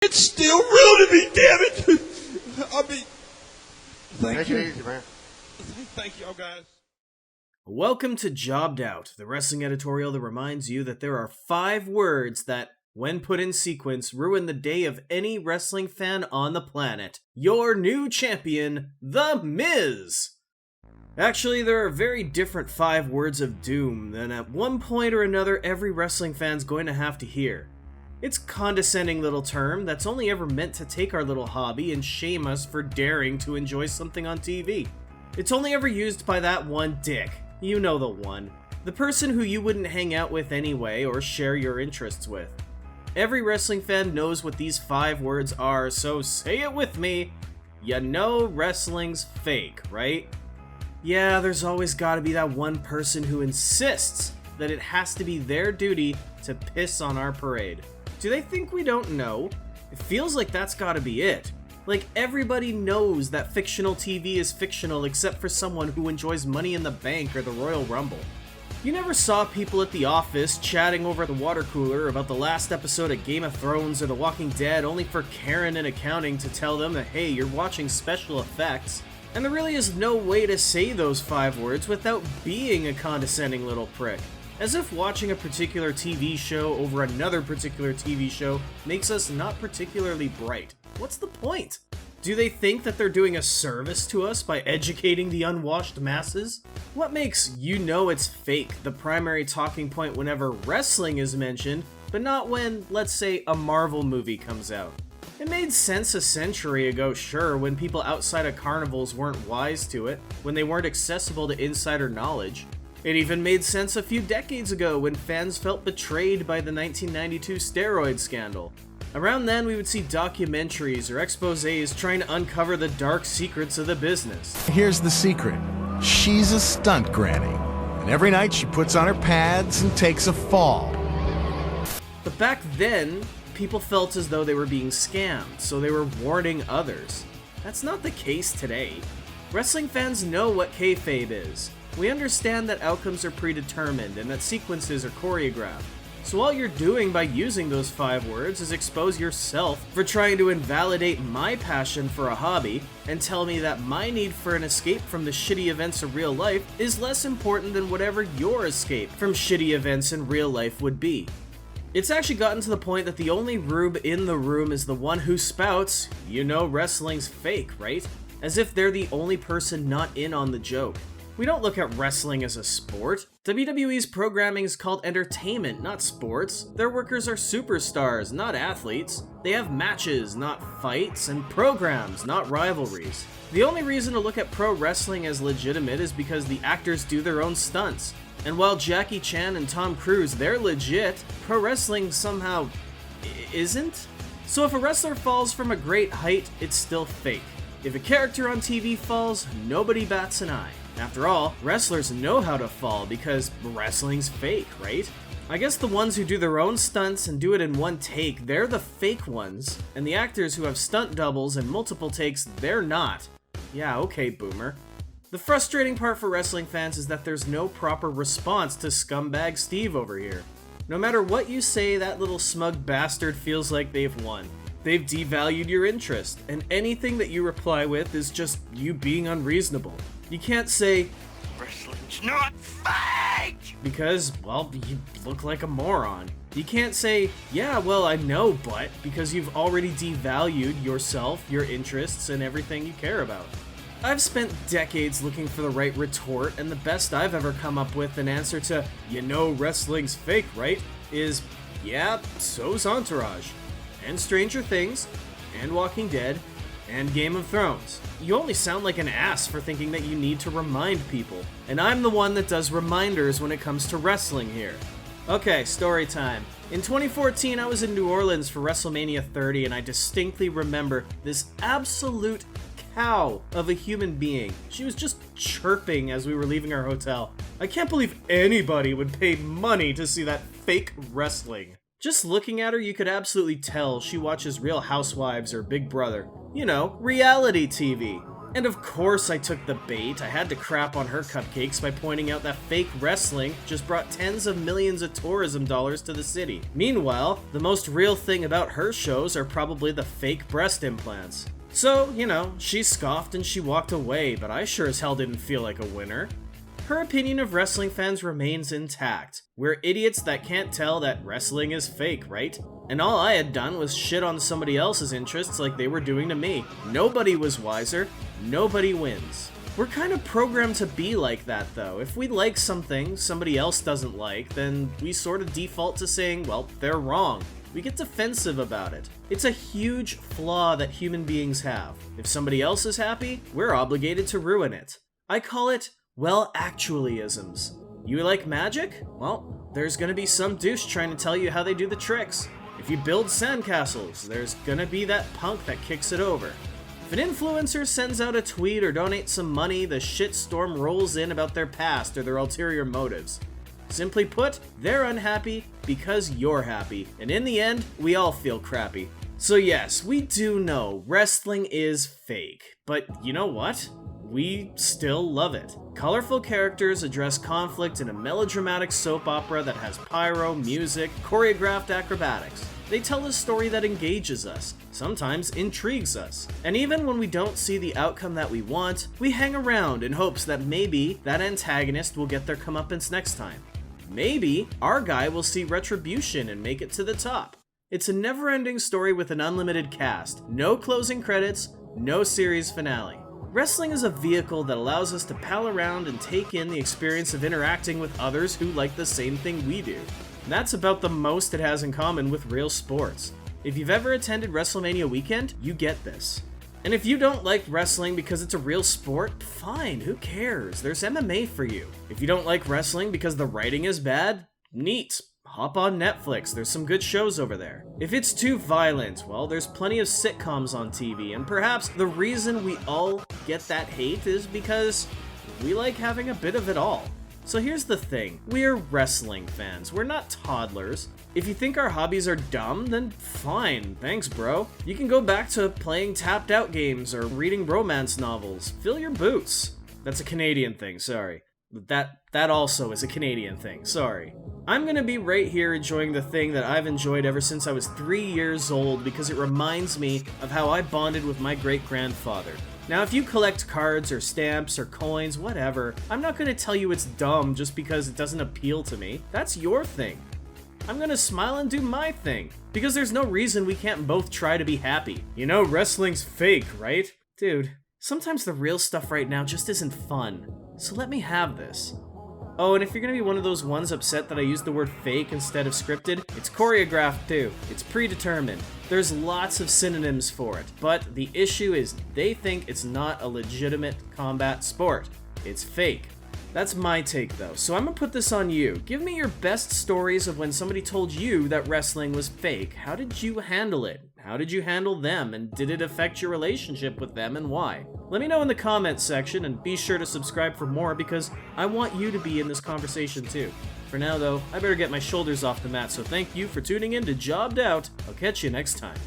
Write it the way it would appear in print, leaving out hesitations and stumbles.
It's still real to me, damn it! I mean, thank you. Take it easy, man. Thank y'all guys. Welcome to Jobbed Out, the wrestling editorial that reminds you that there are 5 words that, when put in sequence, ruin the day of any wrestling fan on the planet. Your new champion, The Miz! Actually, there are very different 5 words of doom that at one point or another every wrestling fan's going to have to hear. It's a condescending little term that's only ever meant to take our little hobby and shame us for daring to enjoy something on TV. It's only ever used by that one dick. You know the one. The person who you wouldn't hang out with anyway or share your interests with. Every wrestling fan knows what these 5 words are, so say it with me. You know wrestling's fake, right? Yeah, there's always gotta be that one person who insists that it has to be their duty to piss on our parade. Do they think we don't know? It feels like that's gotta be it. Like everybody knows that fictional TV is fictional except for someone who enjoys Money in the Bank or the Royal Rumble. You never saw people at the office chatting over the water cooler about the last episode of Game of Thrones or The Walking Dead only for Karen in accounting to tell them that, hey, you're watching special effects. And there really is no way to say those 5 words without being a condescending little prick. As if watching a particular TV show over another particular TV show makes us not particularly bright. What's the point? Do they think that they're doing a service to us by educating the unwashed masses? What makes "you know it's fake" the primary talking point whenever wrestling is mentioned, but not when, let's say, a Marvel movie comes out? It made sense a century ago, sure, when people outside of carnivals weren't wise to it, when they weren't accessible to insider knowledge. It even made sense a few decades ago when fans felt betrayed by the 1992 steroid scandal. Around then, we would see documentaries or exposés trying to uncover the dark secrets of the business. Here's the secret. She's a stunt granny. And every night she puts on her pads and takes a fall. But back then, people felt as though they were being scammed, so they were warning others. That's not the case today. Wrestling fans know what kayfabe is. We understand that outcomes are predetermined and that sequences are choreographed. So all you're doing by using those 5 words is expose yourself for trying to invalidate my passion for a hobby and tell me that my need for an escape from the shitty events of real life is less important than whatever your escape from shitty events in real life would be. It's actually gotten to the point that the only rube in the room is the one who spouts, "You know wrestling's fake, right?" As if they're the only person not in on the joke. We don't look at wrestling as a sport. WWE's programming is called entertainment, not sports. Their workers are superstars, not athletes. They have matches, not fights, and programs, not rivalries. The only reason to look at pro wrestling as legitimate is because the actors do their own stunts. And while Jackie Chan and Tom Cruise, they're legit, pro wrestling somehow isn't? So if a wrestler falls from a great height, it's still fake. If a character on TV falls, nobody bats an eye. After all, wrestlers know how to fall because wrestling's fake, right? I guess the ones who do their own stunts and do it in one take, they're the fake ones, and the actors who have stunt doubles and multiple takes, they're not. Yeah, okay, boomer. The frustrating part for wrestling fans is that there's no proper response to scumbag Steve over here. No matter what you say, that little smug bastard feels like they've won. They've devalued your interest, and anything that you reply with is just you being unreasonable. You can't say, Wrestling's not fake! because, well, you look like a moron. You can't say, yeah, well, I know, but, because you've already devalued yourself, your interests, and everything you care about. I've spent decades looking for the right retort, and the best I've ever come up with in answer to, "You know wrestling's fake, right?" is, yeah, so's Entourage, and Stranger Things, and Walking Dead, and Game of Thrones. You only sound like an ass for thinking that you need to remind people, and I'm the one that does reminders when it comes to wrestling here. Okay, story time. In 2014, I was in New Orleans for WrestleMania 30, and I distinctly remember this absolute cow of a human being. She was just chirping as we were leaving our hotel. I can't believe anybody would pay money to see that fake wrestling. Just looking at her, you could absolutely tell she watches Real Housewives or Big Brother. You know, reality TV. And of course I took the bait. I had to crap on her cupcakes by pointing out that fake wrestling just brought tens of millions of tourism dollars to the city. Meanwhile, the most real thing about her shows are probably the fake breast implants. So, you know, she scoffed and she walked away, but I sure as hell didn't feel like a winner. Her opinion of wrestling fans remains intact. We're idiots that can't tell that wrestling is fake, right? And all I had done was shit on somebody else's interests like they were doing to me. Nobody was wiser. Nobody wins. We're kind of programmed to be like that, though. If we like something somebody else doesn't like, then we sort of default to saying, well, they're wrong. We get defensive about it. It's a huge flaw that human beings have. If somebody else is happy, we're obligated to ruin it. I call it, well, actually-isms. You like magic? Well, there's gonna be some douche trying to tell you how they do the tricks. If you build sandcastles, there's gonna be that punk that kicks it over. If an influencer sends out a tweet or donates some money, the shitstorm rolls in about their past or their ulterior motives. Simply put, they're unhappy because you're happy, and in the end, we all feel crappy. So yes, we do know wrestling is fake, but you know what? We still love it. Colorful characters address conflict in a melodramatic soap opera that has pyro, music, choreographed acrobatics. They tell a story that engages us, sometimes intrigues us. And even when we don't see the outcome that we want, we hang around in hopes that maybe that antagonist will get their comeuppance next time. Maybe our guy will see retribution and make it to the top. It's a never-ending story with an unlimited cast, no closing credits, no series finale. Wrestling is a vehicle that allows us to pal around and take in the experience of interacting with others who like the same thing we do. And that's about the most it has in common with real sports. If you've ever attended WrestleMania weekend, you get this. And if you don't like wrestling because it's a real sport, fine, who cares? There's MMA for you. If you don't like wrestling because the writing is bad, neat. Hop on Netflix, there's some good shows over there. If it's too violent, well, there's plenty of sitcoms on TV, and perhaps the reason we all get that hate is because we like having a bit of it all. So here's the thing, we're wrestling fans, we're not toddlers. If you think our hobbies are dumb, then fine, thanks bro. You can go back to playing tapped out games or reading romance novels. Fill your boots. That's a Canadian thing, sorry. That also is a Canadian thing, sorry. I'm gonna be right here enjoying the thing that I've enjoyed ever since I was 3 years old because it reminds me of how I bonded with my great-grandfather. Now, if you collect cards or stamps or coins, whatever, I'm not gonna tell you it's dumb just because it doesn't appeal to me. That's your thing. I'm gonna smile and do my thing, because there's no reason we can't both try to be happy. You know, wrestling's fake, right? Dude, sometimes the real stuff right now just isn't fun, so let me have this. Oh, and if you're gonna be one of those ones upset that I used the word fake instead of scripted, it's choreographed too. It's predetermined. There's lots of synonyms for it, but the issue is they think it's not a legitimate combat sport. It's fake. That's my take though, so I'm gonna put this on you. Give me your best stories of when somebody told you that wrestling was fake. How did you handle it? How did you handle them, and did it affect your relationship with them, and why? Let me know in the comments section, and be sure to subscribe for more because I want you to be in this conversation too. For now though, I better get my shoulders off the mat, so thank you for tuning in to Jobbed Out. I'll catch you next time.